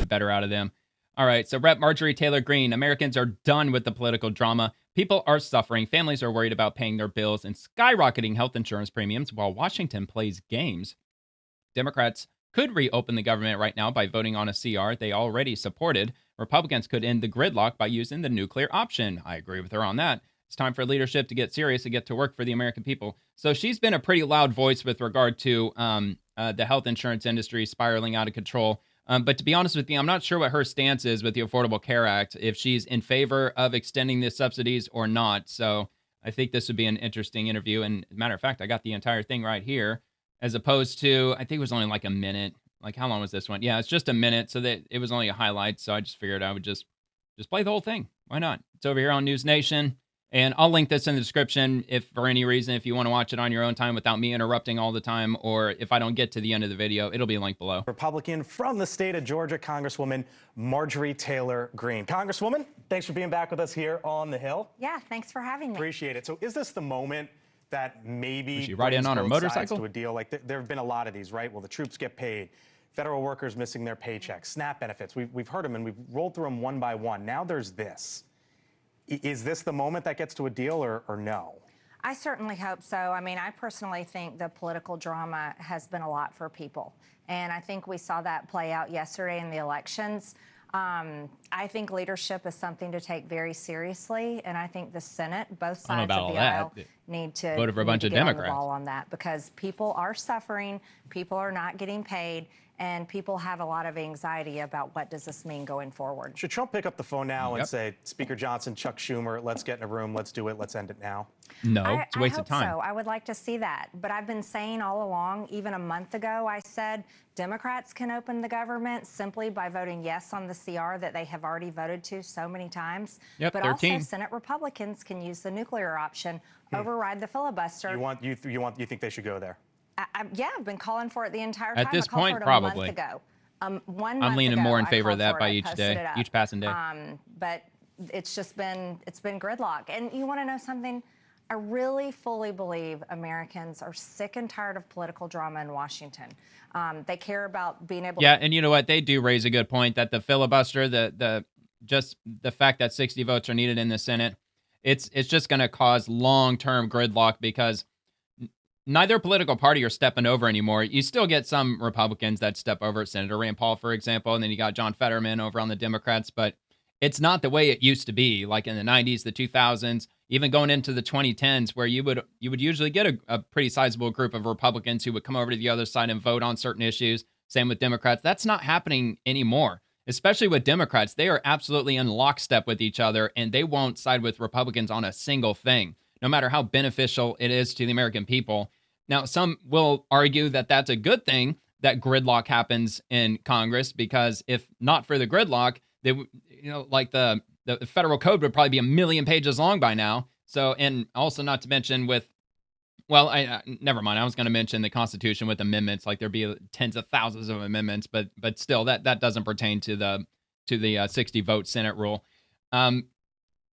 better out of them. All right, so Rep. Marjorie Taylor Greene, Americans are done with the political drama. People are suffering. Families are worried about paying their bills and skyrocketing health insurance premiums while Washington plays games. Democrats could reopen the government right now by voting on a CR they already supported. Republicans could end the gridlock by using the nuclear option. I agree with her on that. It's time for leadership to get serious and get to work for the American people. So she's been a pretty loud voice with regard to the health insurance industry spiraling out of control. But to be honest with you, I'm not sure what her stance is with the Affordable Care Act, if she's in favor of extending the subsidies or not. So I think this would be an interesting interview. And as a matter of fact, I got the entire thing right here, as opposed to, I think it was only like a minute. Like, how long was this one? Yeah, it's just a minute, so that it was only a highlight. So I just figured I would just play the whole thing. Why not? It's over here on News Nation. And I'll link this in the description if for any reason, if you want to watch it on your own time without me interrupting all the time, or if I don't get to the end of the video, it'll be linked below. Republican from the state of Georgia, Congresswoman Marjorie Taylor Greene. Congresswoman, thanks for being back with us here on the Hill. Yeah, thanks for having me. Appreciate it. So is this the moment that maybe she ride in on her motorcycle to a deal? Like there have been a lot of these, right? Will the troops get paid? Federal workers missing their paychecks, SNAP benefits. We've heard them and we've rolled through them one by one. Now there's this. Is this the moment that gets to a deal or no? I certainly hope so. I mean, I personally think the political drama has been a lot for people. And I think we saw that play out yesterday in the elections. I think leadership is something to take very seriously. And I think the Senate, both sides of the aisle, need to vote for a bunch of Democrats on the ball on that, because people are suffering, people are not getting paid, and people have a lot of anxiety about what does this mean going forward. Should Trump pick up the phone now and say, Speaker Johnson, Chuck Schumer, let's get in a room, let's do it, let's end it now? No, it's a waste of time. So. I would like to see that. But I've been saying all along, even a month ago, I said Democrats can open the government simply by voting yes on the CR that they have already voted to so many times. Yep, but 13. Also Senate Republicans can use the nuclear option, override the filibuster. You think they should go there? Yeah, I've been calling for it the entire time. At this point, a probably. month ago. 1 month I'm leaning ago, more in I favor of called that for by it. each day, each passing day. But it's just been gridlock. And you want to know something? I really fully believe Americans are sick and tired of political drama in Washington. They care about being able. Yeah, and you know what? They do raise a good point that the filibuster, just the fact that 60 votes are needed in the Senate, it's just going to cause long-term gridlock, because neither political party are stepping over anymore. You still get some Republicans that step over, Senator Rand Paul, for example, and then you got John Fetterman over on the Democrats, but it's not the way it used to be, like in the 90s, the 2000s, even going into the 2010s, where you would usually get a pretty sizable group of Republicans who would come over to the other side and vote on certain issues. Same with Democrats. That's not happening anymore, especially with Democrats. They are absolutely in lockstep with each other, and they won't side with Republicans on a single thing, no matter how beneficial it is to the American people. Now, some will argue that that's a good thing that gridlock happens in Congress, because if not for the gridlock, they, like the federal code would probably be 1 million pages long by now. So, and also not to mention with, well, never mind. I was going to mention the Constitution with amendments, like there'd be tens of thousands of amendments, but still, that doesn't pertain to the 60 vote Senate rule.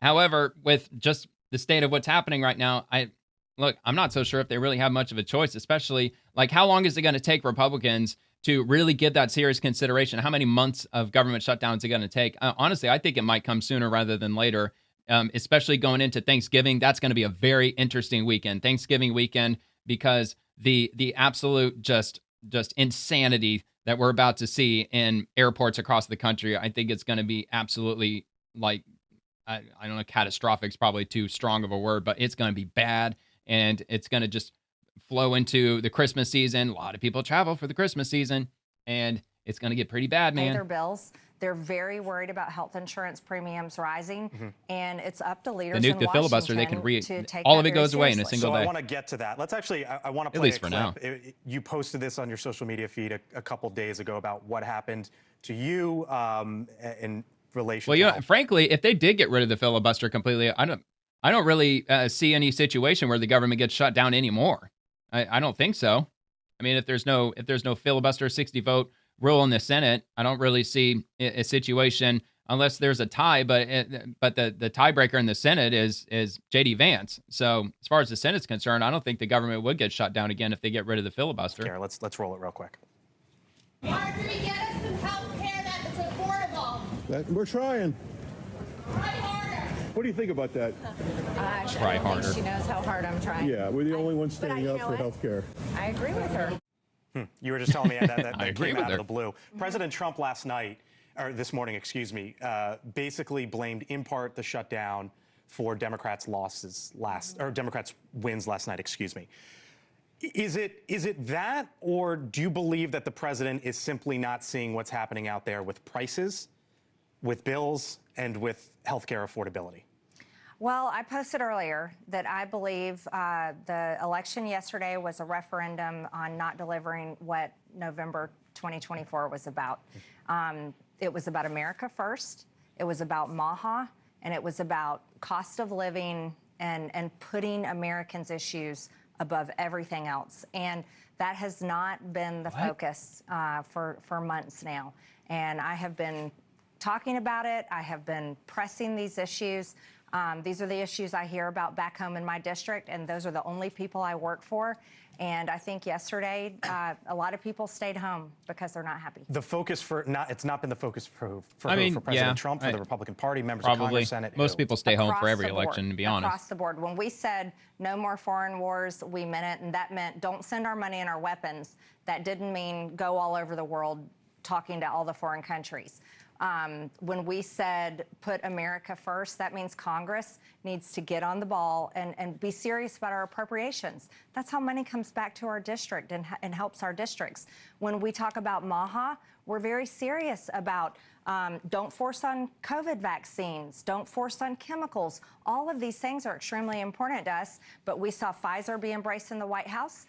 However, with just the state of what's happening right now, I'm not so sure if they really have much of a choice, especially like how long is it going to take Republicans to really give that serious consideration? How many months of government shutdown is it going to take? Honestly, I think it might come sooner rather than later, especially going into Thanksgiving. That's going to be a very interesting weekend, Thanksgiving weekend, because the absolute just insanity that we're about to see in airports across the country, I think it's going to be absolutely, like, I don't know, catastrophic is probably too strong of a word, but it's going to be bad. And it's going to just flow into the Christmas season. A lot of people travel for the Christmas season, and it's going to get pretty bad, man. Pay their bills. They're very worried about health insurance premiums rising, and it's up to leaders in Washington filibuster, they can to take all of it goes away in a single day. I want to get to that. Let's actually, I want to play a clip. You posted this on your social media feed a couple days ago about what happened to you in relation to health. Frankly, if they did get rid of the filibuster completely, I don't really see any situation where the government gets shut down anymore. I don't think so. I mean, if there's no filibuster 60 vote rule in the Senate, I don't really see a situation unless there's a tie. But the tiebreaker in the Senate is J.D. Vance. So as far as the Senate's concerned, I don't think the government would get shut down again if they get rid of the filibuster. Let's roll it real quick. Marjorie, get us some health care that's affordable. We're trying. What do you think about that? Try harder. She knows how hard I'm trying. Yeah, we're the only ones standing up for health care. I agree with her. You were just telling me that I agree came with out her. of the blue. President Trump last night, or this morning, excuse me, basically blamed in part the shutdown for Democrats' Democrats' wins last night, excuse me. Is it that, or do you believe that the president is simply not seeing what's happening out there with prices, with bills, and with healthcare affordability? Well, I posted earlier that I believe the election yesterday was a referendum on not delivering what November 2024 was about. It was about America first, it was about MAHA, and it was about cost of living and putting Americans' issues above everything else. And that has not been the focus for months now. And I have been talking about it. I have been pressing these issues. These are the issues I hear about back home in my district, and those are the only people I work for. And I think yesterday, a lot of people stayed home because they're not happy. The focus it's not been the focus for President yeah, Trump, for the Republican Party, members Probably. of Congress, Senate. Most people stay home for Across every the board. election, to be honest. Across the board. When we said no more foreign wars, we meant it, and that meant don't send our money and our weapons. That didn't mean go all over the world talking to all the foreign countries. When we said put America first, that means Congress needs to get on the ball and be serious about our appropriations. That's how money comes back to our district and helps our districts. When we talk about MAHA, we're very serious about don't force on COVID vaccines, don't force on chemicals. All of these things are extremely important to us, but we saw Pfizer be embraced in the White House.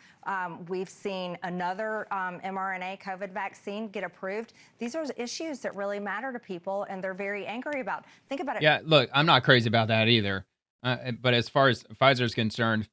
We've seen another mRNA COVID vaccine get approved. These are issues that really matter to people, and they're very angry about. Think about it. Yeah, look, I'm not crazy about that either. But as far as Pfizer's concerned,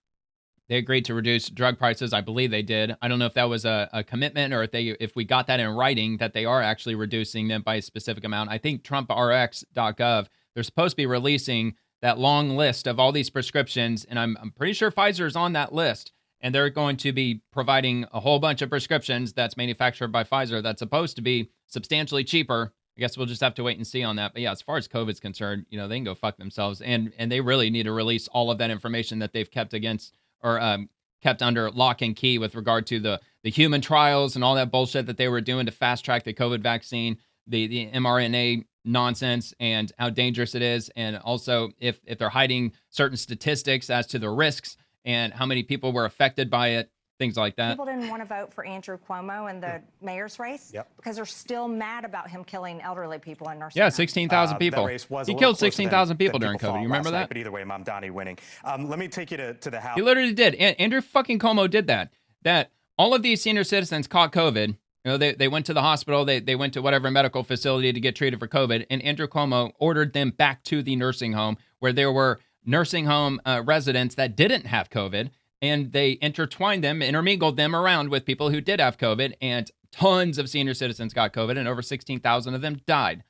they agreed to reduce drug prices. I believe they did. I don't know if that was a commitment or if we got that in writing that they are actually reducing them by a specific amount. I think TrumpRx.gov, they're supposed to be releasing that long list of all these prescriptions, and I'm pretty sure Pfizer is on that list. And they're going to be providing a whole bunch of prescriptions that's manufactured by Pfizer that's supposed to be substantially cheaper. I guess we'll just have to wait and see on that. But yeah, as far as COVID's concerned, they can go fuck themselves. And they really need to release all of that information that they've kept against or kept under lock and key with regard to the human trials and all that bullshit that they were doing to fast track the COVID vaccine, the mRNA nonsense and how dangerous it is. And also if they're hiding certain statistics as to the risks and how many people were affected by it, things like that. People didn't want to vote for Andrew Cuomo in the mayor's race because they're still mad about him killing elderly people in nursing homes. 16,000 people. He killed 16,000 people during COVID. You remember that? But either way, Mamdani winning. Let me take you to the House. He literally did. Andrew fucking Cuomo did that. That all of these senior citizens caught COVID. They went to the hospital. They went to whatever medical facility to get treated for COVID. And Andrew Cuomo ordered them back to the nursing home where there were nursing home residents that didn't have COVID, and they intermingled them around with people who did have COVID, and tons of senior citizens got COVID, and over 16,000 of them died.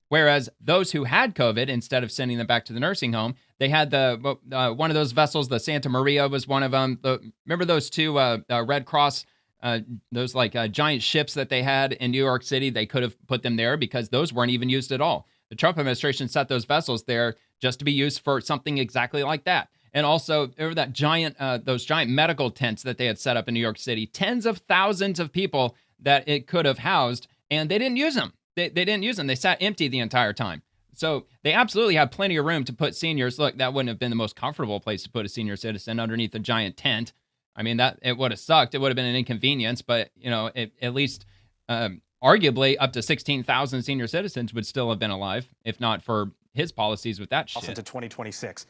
Whereas those who had COVID, instead of sending them back to the nursing home, they had one of those vessels, the Santa Maria was one of them. Remember those two Red Cross, those giant ships that they had in New York City? They could have put them there because those weren't even used at all. The Trump administration set those vessels there just to be used for something exactly like that. And also, there were those giant medical tents that they had set up in New York City, tens of thousands of people that it could have housed, and they didn't use them. They didn't use them. They sat empty the entire time. So they absolutely had plenty of room to put seniors. Look, that wouldn't have been the most comfortable place to put a senior citizen underneath a giant tent. I mean, it would have sucked. It would have been an inconvenience, but at least arguably up to 16,000 senior citizens would still have been alive, if not for his policies with that shit. Into 2026.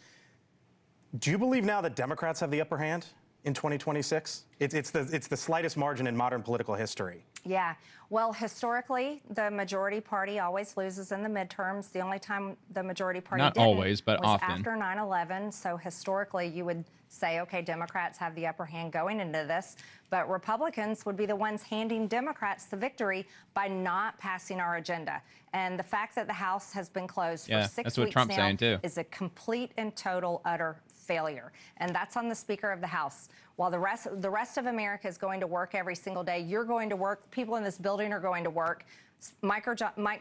Do you believe now that Democrats have the upper hand in 2026? It's the slightest margin in modern political history. Yeah. Well, historically, the majority party always loses in the midterms. The only time the majority party Not didn't always, but was often. after 9/11. So historically, you would say, okay, Democrats have the upper hand going into this, but Republicans would be the ones handing Democrats the victory by not passing our agenda. And the fact that the House has been closed for 6 that's what weeks Trump's now saying too. is a complete and total utter failure. And that's on the Speaker of the House. While the rest of America is going to work every single day, you're going to work, people in this building are going to work. Mike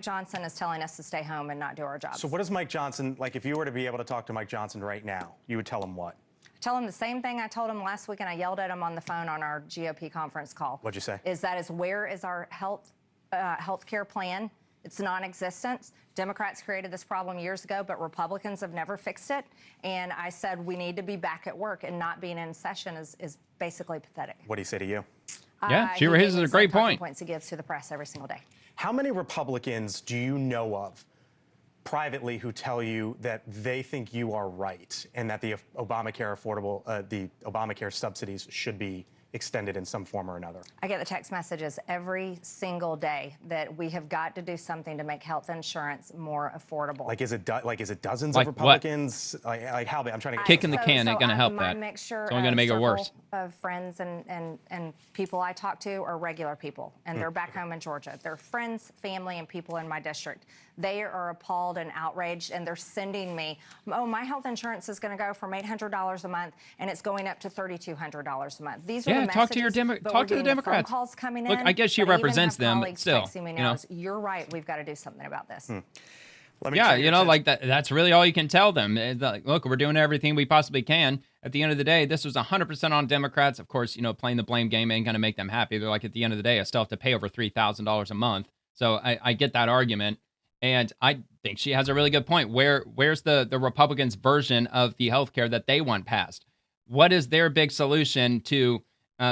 Johnson is telling us to stay home and not do our jobs. So what does Mike Johnson, like if you were to be able to talk to Mike Johnson right now, you would tell him what? Tell him the same thing I told him last week, and I yelled at him on the phone on our GOP conference call. What'd you say? Where is our health care plan? It's non-existent. Democrats created this problem years ago, but Republicans have never fixed it. And I said we need to be back at work, and not being in session is basically pathetic. What do you say to you? Yeah, she raises a great point. Points he gives to the press every single day. How many Republicans do you know of privately who tell you that they think you are right and that the Obamacare subsidies should be extended in some form or another? I get the text messages every single day that we have got to do something to make health insurance more affordable. Like, is it dozens Like of Republicans? Like how big? I'm trying to get kicking the can ain't gonna help that. Mixture it's only gonna make it worse. Of friends and people I talk to are regular people, and they're back home in Georgia. They're friends, family, and people in my district. They are appalled and outraged, and they're sending me, oh, my health insurance is going to go from $800 a month, and it's going up to $3,200 a month. These are the messages. Talk to the Democrats. Phone calls coming Look, in. I guess she represents them, but still, me now, you're right. We've got to do something about this. Yeah, like that's really all you can tell them. Like, look, we're doing everything we possibly can. At the end of the day, this was 100% on Democrats. Of course, playing the blame game ain't going to make them happy. They're like, at the end of the day, I still have to pay over $3,000 a month. So I get that argument. And I think she has a really good point. Where's the Republicans' version of the healthcare that they want passed? What is their big solution to,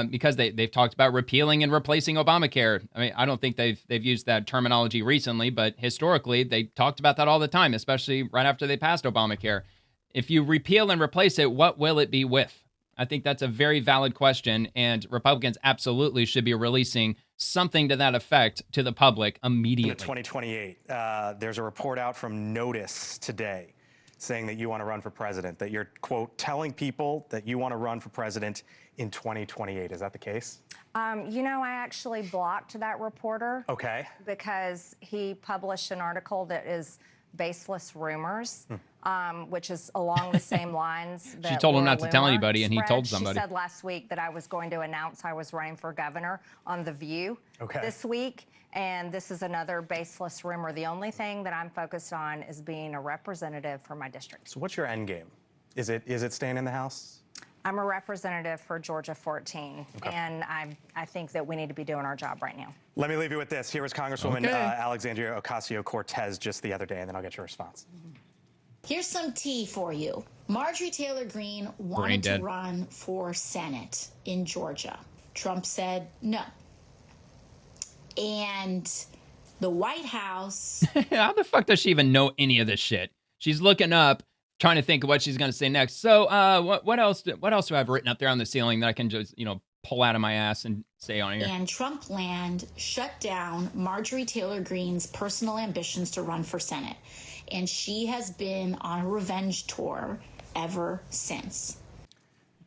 because they've talked about repealing and replacing Obamacare. I mean, I don't think they've used that terminology recently, but historically they talked about that all the time, especially right after they passed Obamacare. If you repeal and replace it, what will it be with? I think that's a very valid question, and Republicans absolutely should be releasing something to that effect to the public immediately. In 2028, there's a report out from Notice today saying that you want to run for president, that you're, quote, telling people that you want to run for president in 2028. Is that the case? I actually blocked that reporter. Okay. Because he published an article that is baseless rumors, which is along the same lines that she told him not to tell anybody, and he spread. told somebody. She said last week that I was going to announce I was running for governor on The View this week, and this is another baseless rumor. The only thing that I'm focused on is being a representative for my district. So what's your end game? Is it staying in the House? I'm a representative for Georgia 14, and I think that we need to be doing our job right now. Let me leave you with this. Here was Congresswoman Alexandria Ocasio-Cortez just the other day, and then I'll get your response. Here's some tea for you. Marjorie Taylor Greene wanted to run for Senate in Georgia. Trump said no. And the White House... How the fuck does she even know any of this shit? She's looking up, trying to think of what she's going to say next. So what else do I have written up there on the ceiling that I can just, pull out of my ass and say on here? And Trump land shut down Marjorie Taylor Greene's personal ambitions to run for Senate. And she has been on a revenge tour ever since.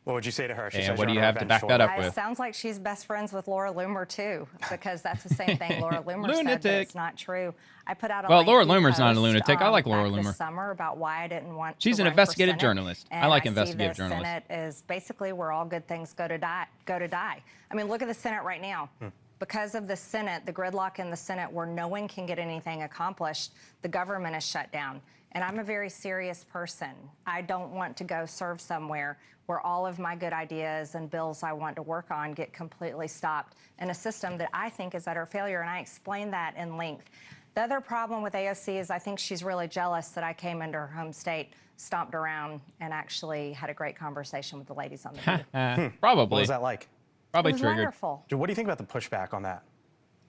What would you say to her? And what do you have to back that up with? It sounds like she's best friends with Laura Loomer, too, because that's the same thing Laura Loomer said, but it's not true. I put out a Laura Loomer's not a lunatic. I like Laura Loomer. This summer about why I didn't want She's to an run investigative for Senate. journalist. I like investigative journalists. The Senate is basically where all good things go to die. I mean, look at the Senate right now. Because of the Senate, the gridlock in the Senate where no one can get anything accomplished, the government is shut down. And I'm a very serious person. I don't want to go serve somewhere where all of my good ideas and bills I want to work on get completely stopped in a system that I think is utter failure, and I explained that in length. The other problem with AOC is I think she's really jealous that I came into her home state, stomped around, and actually had a great conversation with the ladies on the video. Probably. What was that like? Probably It was triggered. wonderful. What do you think about the pushback on that?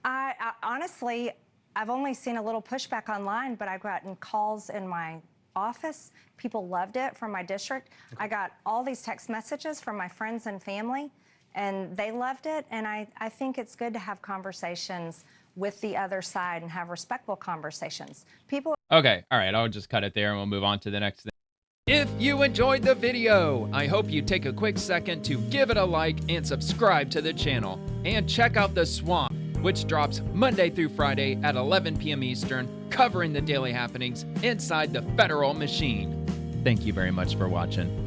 I honestly, I've only seen a little pushback online, but I've gotten calls in my office. People loved it from my district. I got all these text messages from my friends and family, and they loved it. And I think it's good to have conversations with the other side and have respectful conversations. People. Okay, all right, I'll just cut it there and we'll move on to the next thing. If you enjoyed the video, I hope you take a quick second to give it a like and subscribe to the channel. And check out The Swamp, which drops Monday through Friday at 11 p.m. Eastern, covering the daily happenings inside the federal machine. Thank you very much for watching.